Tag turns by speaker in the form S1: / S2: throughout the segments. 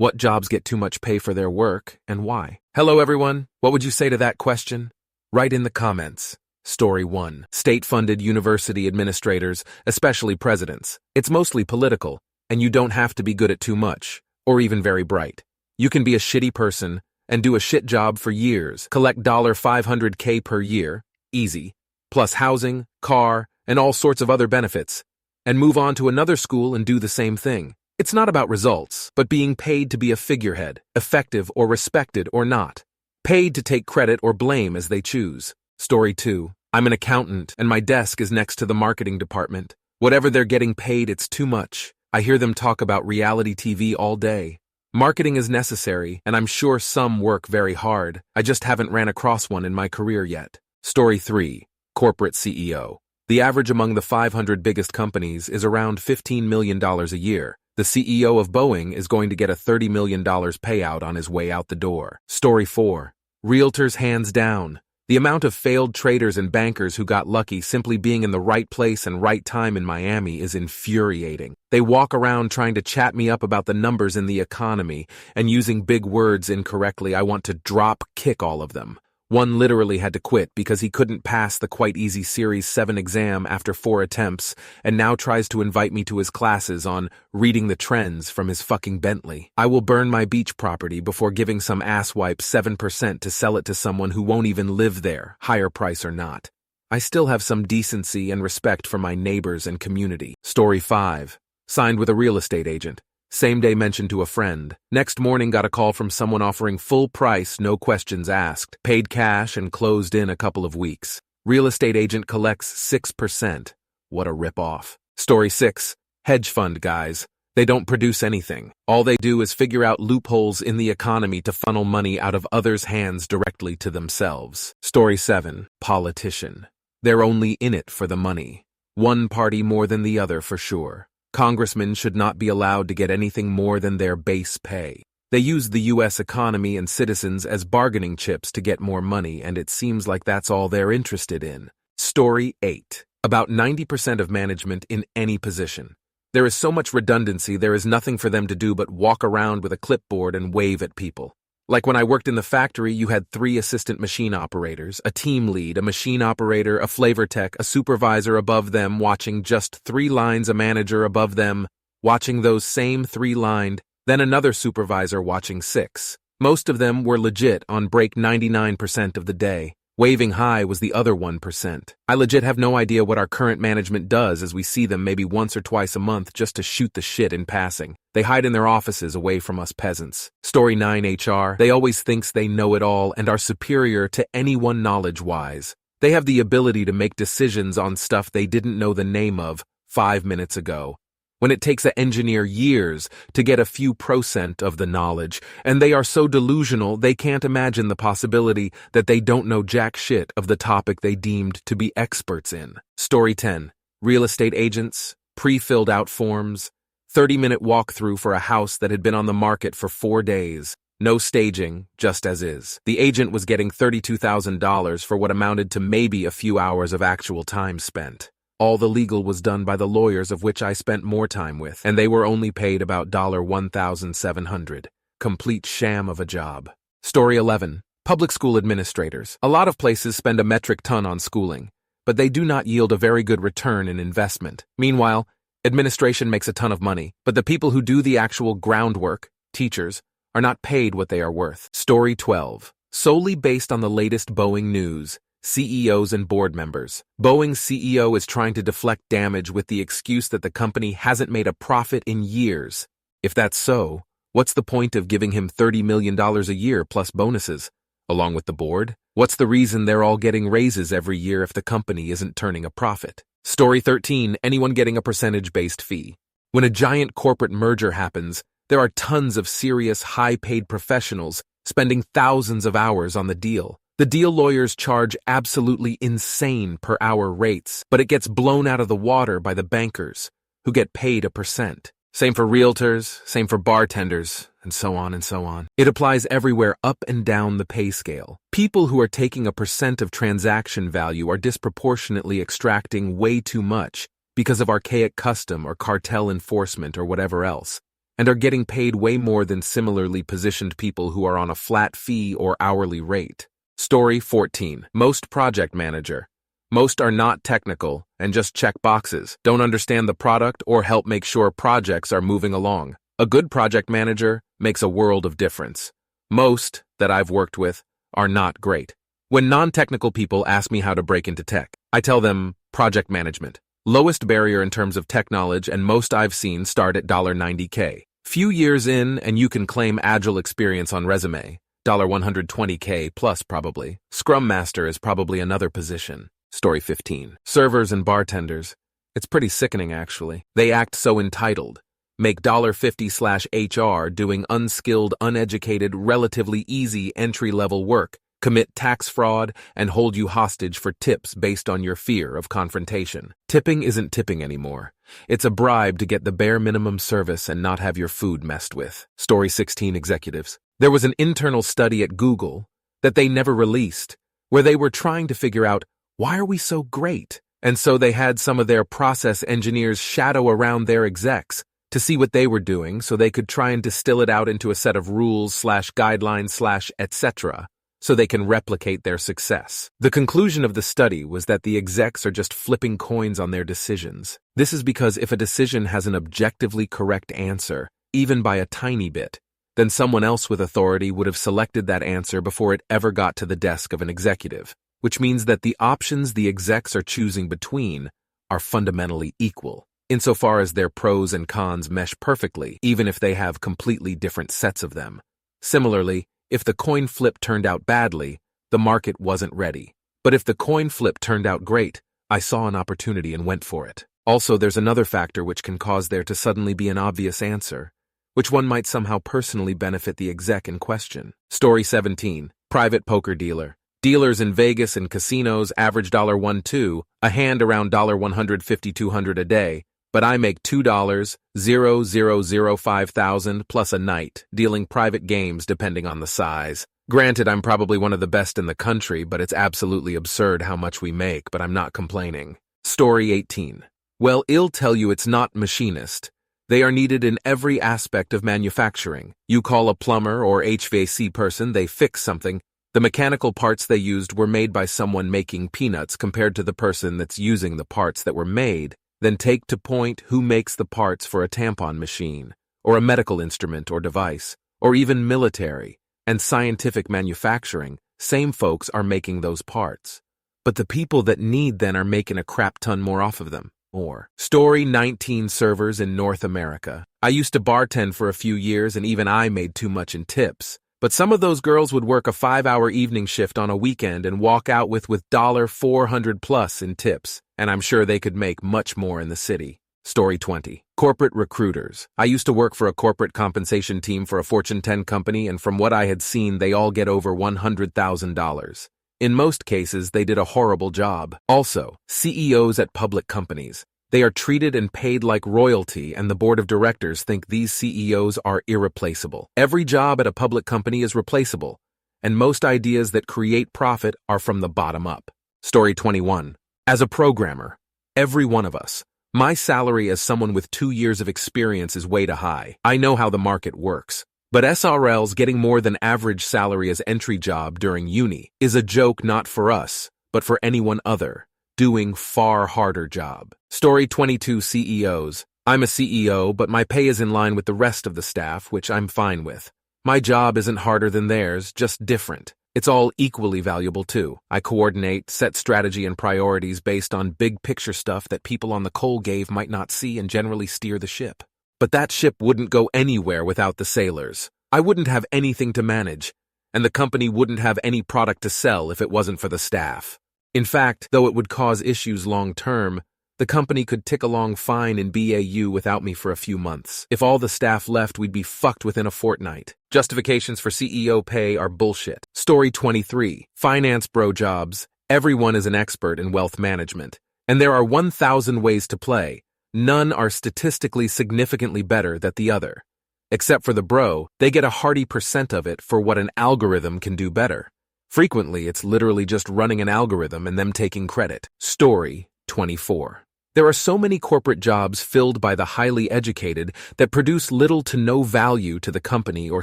S1: What jobs get too much pay for their work, and why? Hello everyone, what would you say to that question? Write in the comments. Story 1. State-funded university administrators, especially presidents. It's mostly political, and you don't have to be good at too much, or even very bright. You can be a shitty person and do a shit job for years, collect $500K per year, easy, plus housing, car, and all sorts of other benefits, and move on to another school and do the same thing. It's not about results, but being paid to be a figurehead, effective or respected or not. Paid to take credit or blame as they choose. Story 2. I'm an accountant, and my desk is next to the marketing department. Whatever they're getting paid, it's too much. I hear them talk about reality TV all day. Marketing is necessary, and I'm sure some work very hard. I just haven't ran across one in my career yet. Story 3. Corporate CEO. The average among the 500 biggest companies is around $15 million a year. The CEO of Boeing is going to get a $30 million payout on his way out the door. Story 4. Realtors hands down. The amount of failed traders and bankers who got lucky simply being in the right place and right time in Miami is infuriating. They walk around trying to chat me up about the numbers in the economy and using big words incorrectly. I want to drop kick all of them. One literally had to quit because he couldn't pass the quite easy Series 7 exam after 4 attempts and now tries to invite me to his classes on reading the trends from his fucking Bentley. I will burn my beach property before giving some asswipe 7% to sell it to someone who won't even live there, higher price or not. I still have some decency and respect for my neighbors and community. Story 5. Signed with a real estate agent. Same day mentioned to a friend. Next morning got a call from someone offering full price, no questions asked. Paid cash and closed in a couple of weeks. Real estate agent collects 6%. What a rip-off. Story 6. Hedge fund guys. They don't produce anything. All they do is figure out loopholes in the economy to funnel money out of others' hands directly to themselves. Story 7. Politician. They're only in it for the money. One party more than the other for sure. Congressmen should not be allowed to get anything more than their base pay. They use the U.S. economy and citizens as bargaining chips to get more money, and it seems like that's all they're interested in. Story 8. About 90% of management in any position. There is so much redundancy, there is nothing for them to do but walk around with a clipboard and wave at people. Like when I worked in the factory, you had 3 assistant machine operators, a team lead, a machine operator, a flavor tech, a supervisor above them watching just 3 lines, a manager above them watching those same 3 lined, then another supervisor watching 6. Most of them were legit on break 99% of the day. Waving high was the other 1%. I legit have no idea what our current management does as we see them maybe once or twice a month just to shoot the shit in passing. They hide in their offices away from us peasants. Story 9 HR. They always thinks they know it all and are superior to anyone knowledge-wise. They have the ability to make decisions on stuff they didn't know the name of 5 minutes ago. When it takes an engineer years to get a few % of the knowledge, and they are so delusional they can't imagine the possibility that they don't know jack shit of the topic they deemed to be experts in. Story 10. Real estate agents, pre-filled out forms, 30-minute walkthrough for a house that had been on the market for 4 days. No staging, just as is. The agent was getting $32,000 for what amounted to maybe a few hours of actual time spent. All the legal was done by the lawyers of which I spent more time with, and they were only paid about $1,700. Complete sham of a job. Story 11. Public school administrators. A lot of places spend a metric ton on schooling, but they do not yield a very good return in investment. Meanwhile, administration makes a ton of money, but the people who do the actual groundwork, teachers, are not paid what they are worth. Story 12. Solely based on the latest Boeing news, CEOs and board members. Boeing's CEO is trying to deflect damage with the excuse that the company hasn't made a profit in years. If that's so, what's the point of giving him $30 million a year plus bonuses? Along with the board? What's the reason they're all getting raises every year if the company isn't turning a profit? Story 13. Anyone getting a percentage-based fee. When a giant corporate merger happens, there are tons of serious, high-paid professionals spending thousands of hours on the deal. The deal lawyers charge absolutely insane per hour rates, but it gets blown out of the water by the bankers, who get paid a %. Same for realtors, same for bartenders, and so on and so on. It applies everywhere up and down the pay scale. People who are taking a % of transaction value are disproportionately extracting way too much because of archaic custom or cartel enforcement or whatever else. and are getting paid way more than similarly positioned people who are on a flat fee or hourly rate. Story 14. Most project manager. Most are not technical and just check boxes, don't understand the product or help make sure projects are moving along. A good project manager makes a world of difference. Most that I've worked with are not great. When non-technical people ask me how to break into tech, I tell them project management. Lowest barrier in terms of tech knowledge, and most I've seen start at $90K. Few years in and you can claim agile experience on resume. $120K plus probably. Scrum Master is probably another position. Story 15. Servers and bartenders. It's pretty sickening actually. They act so entitled. Make $50/HR doing unskilled, uneducated, relatively easy entry-level work. Commit tax fraud, and hold you hostage for tips based on your fear of confrontation. Tipping isn't tipping anymore. It's a bribe to get the bare minimum service and not have your food messed with. Story 16. Executives. There was an internal study at Google that they never released, where they were trying to figure out, why are we so great? And so they had some of their process engineers shadow around their execs to see what they were doing so they could try and distill it out into a set of rules/guidelines/etc. so they can replicate their success. The conclusion of the study was that the execs are just flipping coins on their decisions. This is because if a decision has an objectively correct answer, even by a tiny bit, then someone else with authority would have selected that answer before it ever got to the desk of an executive, which means that the options the execs are choosing between are fundamentally equal, insofar as their pros and cons mesh perfectly, even if they have completely different sets of them. Similarly, if the coin flip turned out badly, the market wasn't ready. But if the coin flip turned out great, I saw an opportunity and went for it. Also, there's another factor which can cause there to suddenly be an obvious answer, which one might somehow personally benefit the exec in question. Story 17. Private poker dealer. Dealers in Vegas and casinos average $1.2, a hand around $150-200 a day, but I make $2,000,005,000 plus a night, dealing private games depending on the size. Granted, I'm probably one of the best in the country, but it's absolutely absurd how much we make, but I'm not complaining. Story 18. Well, I'll tell you it's not machinist. They are needed in every aspect of manufacturing. You call a plumber or HVAC person, they fix something. The mechanical parts they used were made by someone making peanuts compared to the person that's using the parts that were made. Then take to point who makes the parts for a tampon machine, or a medical instrument or device, or even military and scientific manufacturing. Same folks are making those parts. But the people that need then are making a crap ton more off of them. Or Story 19. Servers in North America. I used to bartend for a few years and even I made too much in tips. But some of those girls would work a 5-hour evening shift on a weekend and walk out with $400 plus in tips, and I'm sure they could make much more in the city. Story 20. Corporate recruiters. I used to work for a corporate compensation team for a Fortune 10 company, and from what I had seen, they all get over $100,000. In most cases, they did a horrible job. Also, CEOs at public companies. They are treated and paid like royalty, and the board of directors think these CEOs are irreplaceable. Every job at a public company is replaceable, and most ideas that create profit are from the bottom up. Story 21. As a programmer, every one of us, my salary as someone with 2 years of experience is way too high. I know how the market works. But SRL's getting more than average salary as entry job during uni is a joke not for us, but for anyone other, doing far harder job. Story 22. CEOs. I'm a CEO, but my pay is in line with the rest of the staff, which I'm fine with. My job isn't harder than theirs, just different. It's all equally valuable too. I coordinate, set strategy and priorities based on big picture stuff that people on the coal gave might not see and generally steer the ship. But that ship wouldn't go anywhere without the sailors. I wouldn't have anything to manage, and the company wouldn't have any product to sell if it wasn't for the staff. In fact, though it would cause issues long term, the company could tick along fine in BAU without me for a few months. If all the staff left, we'd be fucked within a fortnight. Justifications for CEO pay are bullshit. Story 23. Finance bro jobs. Everyone is an expert in wealth management, and there are 1,000 ways to play. None are statistically significantly better than the other. Except for the bro, they get a hearty % of it for what an algorithm can do better. Frequently, it's literally just running an algorithm and them taking credit. Story 24. There are so many corporate jobs filled by the highly educated that produce little to no value to the company or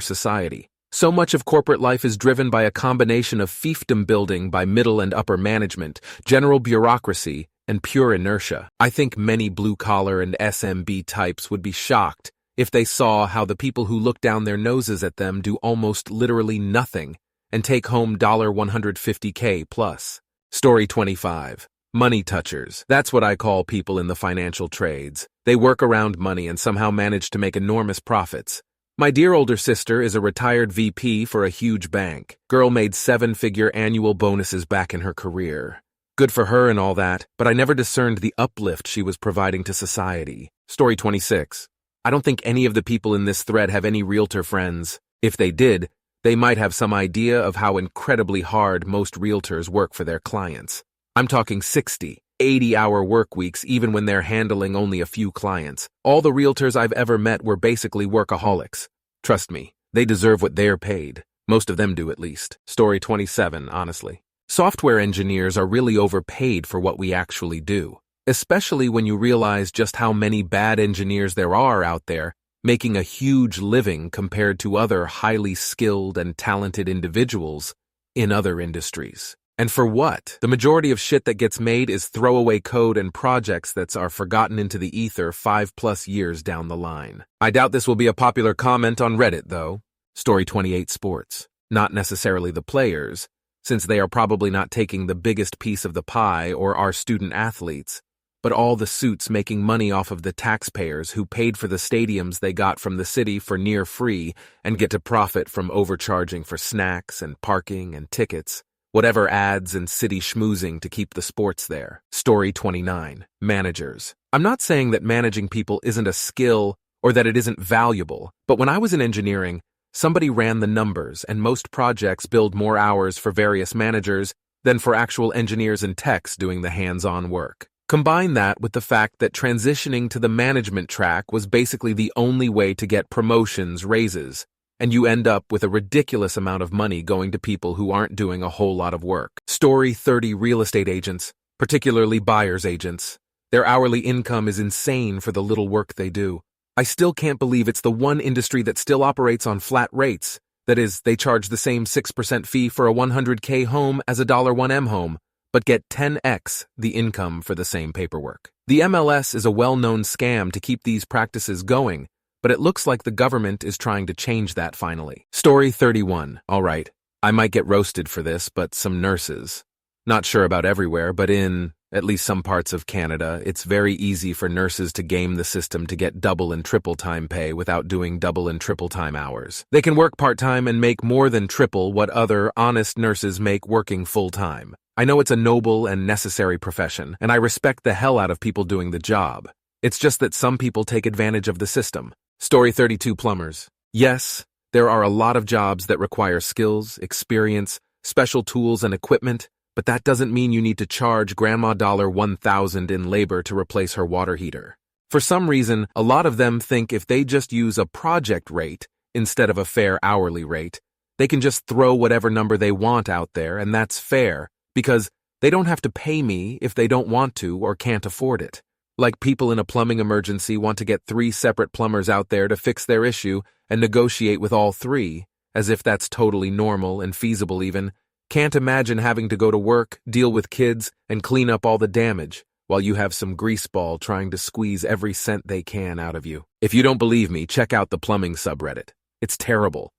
S1: society. So much of corporate life is driven by a combination of fiefdom building by middle and upper management, general bureaucracy, and pure inertia. I think many blue-collar and SMB types would be shocked if they saw how the people who look down their noses at them do almost literally nothing and take home $150K plus. Story 25. Money touchers. That's what I call people in the financial trades. They work around money and somehow manage to make enormous profits. My dear older sister is a retired VP for a huge bank. Girl made 7-figure annual bonuses back in her career. Good for her and all that, but I never discerned the uplift she was providing to society. Story 26. I don't think any of the people in this thread have any realtor friends. If they did, they might have some idea of how incredibly hard most realtors work for their clients. I'm talking 60, 80-hour work weeks even when they're handling only a few clients. All the realtors I've ever met were basically workaholics. Trust me, they deserve what they're paid. Most of them do at least. Story 27, honestly. Software engineers are really overpaid for what we actually do, especially when you realize just how many bad engineers there are out there making a huge living compared to other highly skilled and talented individuals in other industries. And for what? The majority of shit that gets made is throwaway code and projects that are forgotten into the ether 5+ years down the line. I doubt this will be a popular comment on Reddit, though. Story 28 sports. Not necessarily the players, since they are probably not taking the biggest piece of the pie or our student athletes, but all the suits making money off of the taxpayers who paid for the stadiums they got from the city for near free and get to profit from overcharging for snacks and parking and tickets. Whatever ads and city schmoozing to keep the sports there. Story 29. Managers. I'm not saying that managing people isn't a skill or that it isn't valuable, but when I was in engineering, somebody ran the numbers and most projects billed more hours for various managers than for actual engineers and techs doing the hands-on work. Combine that with the fact that transitioning to the management track was basically the only way to get promotions, raises, and you end up with a ridiculous amount of money going to people who aren't doing a whole lot of work. Story 30. Real estate agents, particularly buyer's agents. Their hourly income is insane for the little work they do. I still can't believe it's the one industry that still operates on flat rates. That is, they charge the same 6% fee for a $100K home as a $1M home, but get 10x the income for the same paperwork. The MLS is a well-known scam to keep these practices going, but it looks like the government is trying to change that finally. Story 31. All right, I might get roasted for this, but some nurses. Not sure about everywhere, but in at least some parts of Canada, it's very easy for nurses to game the system to get double and triple time pay without doing double and triple time hours. They can work part-time and make more than triple what other honest nurses make working full-time. I know it's a noble and necessary profession, and I respect the hell out of people doing the job. It's just that some people take advantage of the system. Story 32. Plumbers. Yes, there are a lot of jobs that require skills, experience, special tools, and equipment, but that doesn't mean you need to charge Grandma $1,000 in labor to replace her water heater. For some reason, a lot of them think if they just use a project rate instead of a fair hourly rate, they can just throw whatever number they want out there, and that's fair, because they don't have to pay me if they don't want to or can't afford it. Like people in a plumbing emergency want to get 3 separate plumbers out there to fix their issue and negotiate with all 3, as if that's totally normal and feasible even. Can't imagine having to go to work, deal with kids, and clean up all the damage, while you have some greaseball trying to squeeze every cent they can out of you. If you don't believe me, check out the plumbing subreddit. It's terrible.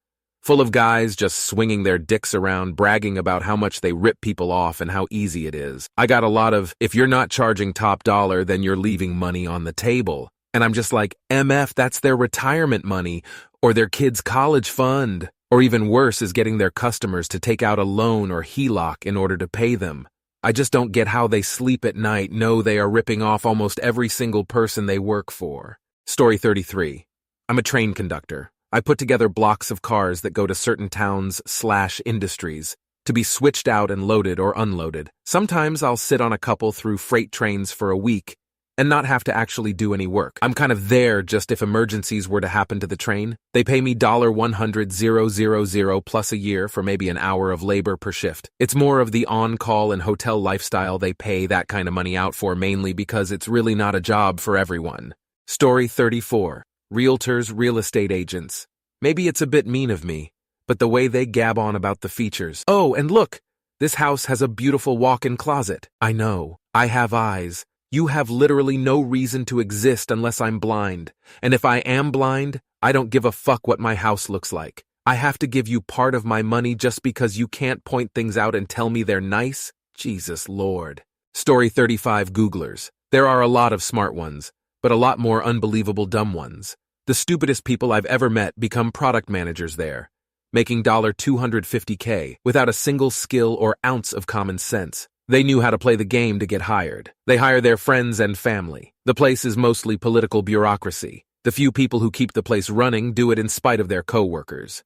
S1: Full of guys just swinging their dicks around, bragging about how much they rip people off and how easy it is. I got a lot of, if you're not charging top dollar, then you're leaving money on the table. And I'm just like, MF, that's their retirement money, or their kid's college fund. Or even worse is getting their customers to take out a loan or HELOC in order to pay them. I just don't get how they sleep at night, know they are ripping off almost every single person they work for. Story 33. I'm a train conductor. I put together blocks of cars that go to certain towns/industries to be switched out and loaded or unloaded. Sometimes I'll sit on a couple through freight trains for a week, and not have to actually do any work. I'm kind of there just if emergencies were to happen to the train. They pay me $100,000 plus a year for maybe an hour of labor per shift. It's more of the on-call and hotel lifestyle they pay that kind of money out for, mainly because it's really not a job for everyone. Story 34. Realtors, real estate agents. Maybe it's a bit mean of me, but the way they gab on about the features. Oh, and look! This house has a beautiful walk-in closet. I know. I have eyes. You have literally no reason to exist unless I'm blind. And if I am blind, I don't give a fuck what my house looks like. I have to give you part of my money just because you can't point things out and tell me they're nice? Jesus Lord. Story 35. Googlers. There are a lot of smart ones, but a lot more unbelievable dumb ones. The stupidest people I've ever met become product managers there, making $250K without a single skill or ounce of common sense. They knew how to play the game to get hired. They hire their friends and family. The place is mostly political bureaucracy. The few people who keep the place running do it in spite of their co-workers.